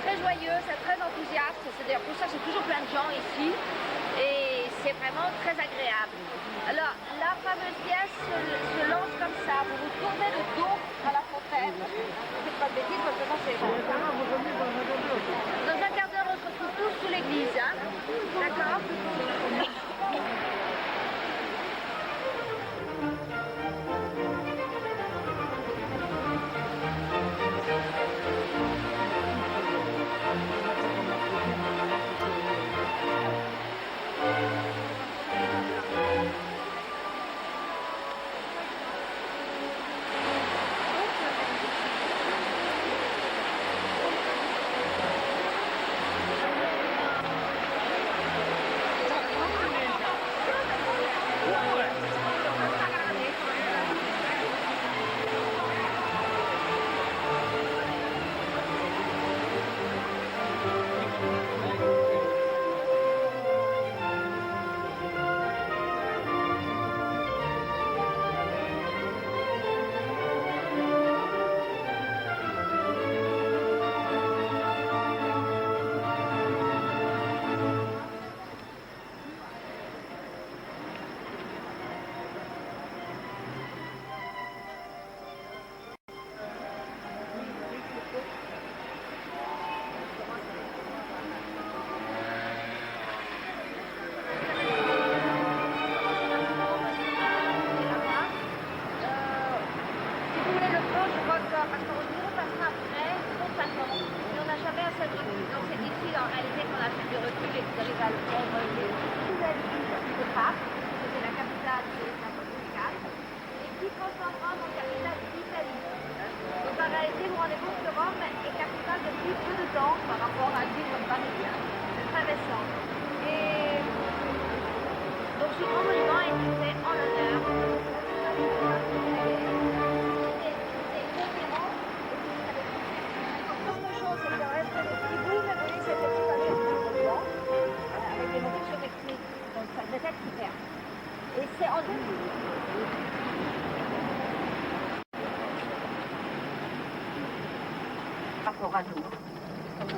très joyeux, c'est très enthousiaste. C'est d'ailleurs pour ça que c'est toujours plein de gens ici. Et c'est vraiment très agréable. Alors, la fameuse pièce se lance comme ça. Vous vous tournez le dos à la fontaine. Ne faites pas de bêtises, parce que ça c'est... Dans un quart d'heure, on se retrouve tous sous l'église. Hein. D'accord ?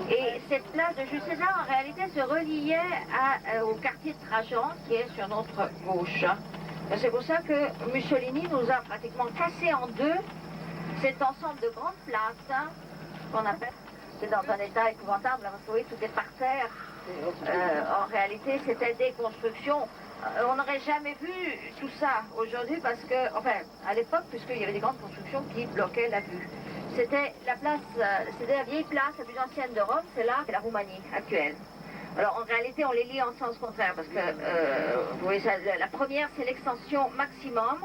Et cette place de Jules César, en réalité, se reliait au quartier de Trajan, qui est sur notre gauche. C'est pour ça que Mussolini nous a pratiquement cassé en deux cet ensemble de grandes places, hein, qu'on appelle. C'est dans un état épouvantable, parce que vous voyez, tout est par terre. En réalité, c'était des constructions. On n'aurait jamais vu tout ça aujourd'hui, parce que, enfin, à l'époque, puisqu'il y avait des grandes constructions qui bloquaient la vue. C'était la place, c'était la vieille place la plus ancienne de Rome, c'est là, c'est la Roumanie actuelle. Alors en réalité, on les lit en sens contraire, parce que vous voyez, ça, la première, c'est l'extension maximum.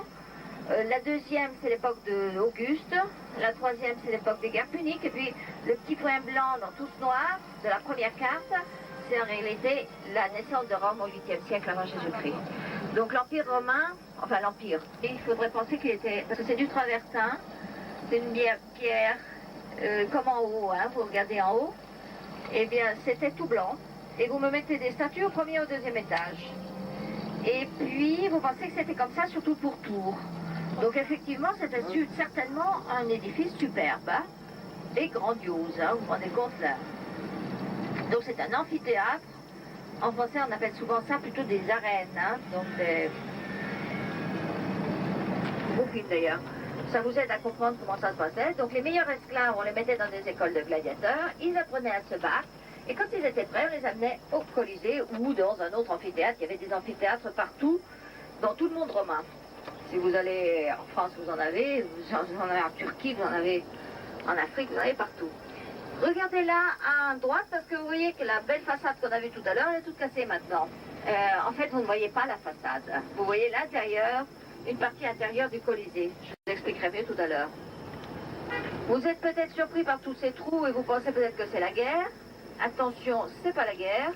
La deuxième, c'est l'époque d'Auguste. La troisième, c'est l'époque des guerres puniques. Et puis, le petit point blanc dans tout ce noir de la première carte, c'est en réalité la naissance de Rome au 8e siècle avant Jésus-Christ. Donc l'Empire romain, enfin l'Empire, il faudrait penser qu'il était, parce que c'est du travertin, c'est une pierre comme en haut, hein, vous regardez en haut, eh bien c'était tout blanc, et vous me mettez des statues au premier et au deuxième étage. Et puis, vous pensez que c'était comme ça, surtout pour Tours. Donc effectivement, c'était certainement un édifice superbe, hein, et grandiose, hein, vous vous rendez compte là. Donc c'est un amphithéâtre. En français, on appelle souvent ça plutôt des arènes, hein, donc des... Beau film d'ailleurs. Ça vous aide à comprendre comment ça se passait. Donc les meilleurs esclaves, on les mettait dans des écoles de gladiateurs, ils apprenaient à se battre, et quand ils étaient prêts, on les amenait au Colisée ou dans un autre amphithéâtre. Il y avait des amphithéâtres partout, dans tout le monde romain. Si vous allez en France, vous en avez en Turquie, vous en avez en Afrique, vous en avez partout. Regardez là à droite, parce que vous voyez que la belle façade qu'on a vue tout à l'heure, elle est toute cassée maintenant. En fait, vous ne voyez pas la façade. Vous voyez l'intérieur, une partie intérieure du Colisée. Je vous expliquerai mieux tout à l'heure. Vous êtes peut-être surpris par tous ces trous et vous pensez peut-être que c'est la guerre. Attention, c'est pas la guerre.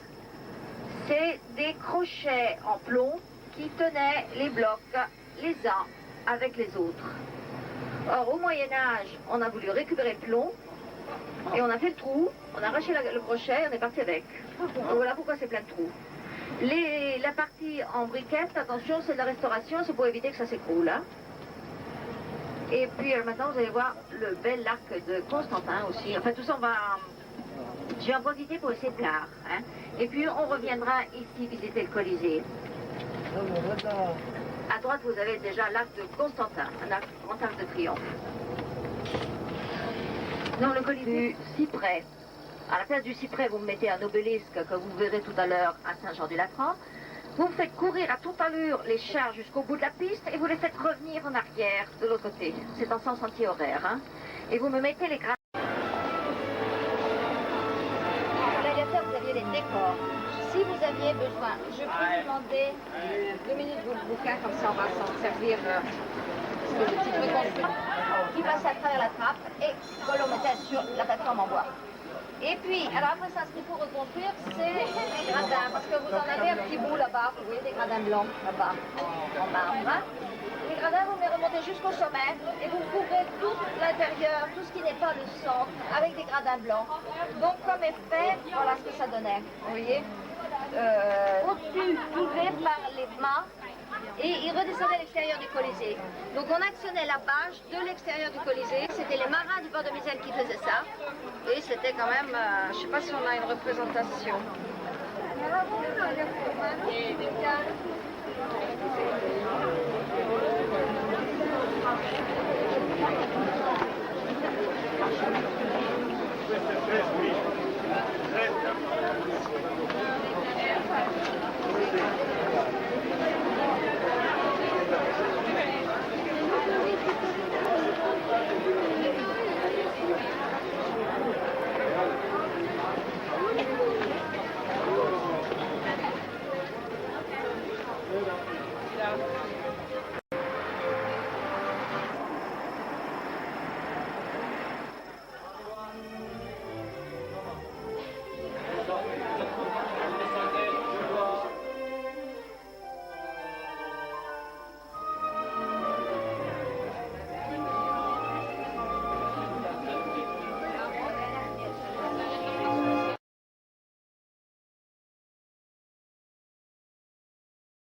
C'est des crochets en plomb qui tenaient les blocs les uns avec les autres. Or, au Moyen-Âge, on a voulu récupérer le plomb et on a fait le trou, on a arraché le crochet et on est parti avec. Donc voilà pourquoi c'est plein de trous. La partie en briquettes, attention, c'est de la restauration, c'est pour éviter que ça s'écroule. Hein. Et puis maintenant, vous allez voir le bel arc de Constantin aussi. Enfin, tout ça, on va Je vais en profiter pour essayer de l'art. Hein. Et puis on reviendra ici visiter le Colisée. À droite, vous avez déjà l'arc de Constantin, un grand arc de triomphe. Dans le Colisée du cyprès. À la place du cyprès, vous mettez un obélisque que vous verrez tout à l'heure à Saint-Jean-du-Latran. Vous faites courir à toute allure les chars jusqu'au bout de la piste et vous les faites revenir en arrière de l'autre côté. C'est en sens anti-horaire. Hein. Et vous me mettez les gradins. Gladiateur, vous aviez les décors. Si vous aviez besoin, je peux vous demander 2 minutes de bouquin, comme ça on va s'en servir de petit truc qui passe à travers la trappe et que l'on mettait sur la plateforme en bois. Et puis, alors après ça, ce qu'il faut reconstruire, c'est les gradins, parce que vous en avez un petit bout là-bas, vous voyez des gradins blancs là-bas, en marbre. Les gradins, vous les remontez jusqu'au sommet et vous couvrez tout l'intérieur, tout ce qui n'est pas le centre, avec des gradins blancs. Donc, comme effet, voilà ce que ça donnait, vous voyez. Au-dessus, soulevé par les mâts, et il redescendait à l'extérieur du Colisée. Donc on actionnait la bâche de l'extérieur du Colisée. C'était les marins du port de Misène qui faisaient ça. Et c'était quand même, je ne sais pas si on a une représentation.